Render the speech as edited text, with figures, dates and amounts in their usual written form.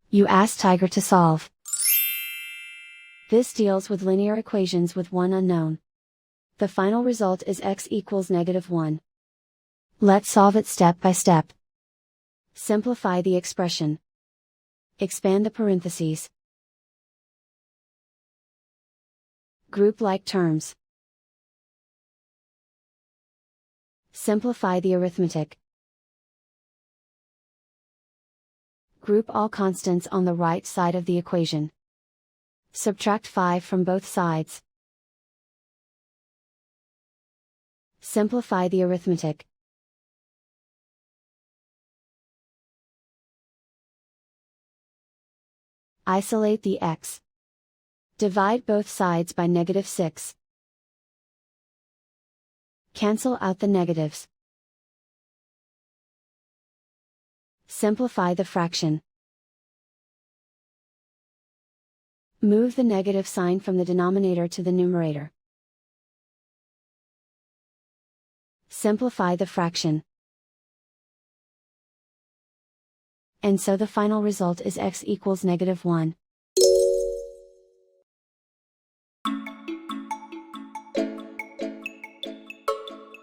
You ask Tiger to solve. This deals with linear equations with one unknown. The final result is x equals -1. Let's solve it step by step. Simplify the expression. Expand the parentheses. Group like terms. Simplify the arithmetic. Group all constants on the right side of the equation. Subtract 5 from both sides. Simplify the arithmetic. Isolate the x. Divide both sides by -6. Cancel out the negatives. Simplify the fraction. Move the negative sign from the denominator to the numerator. Simplify the fraction. And so the final result is x equals -1.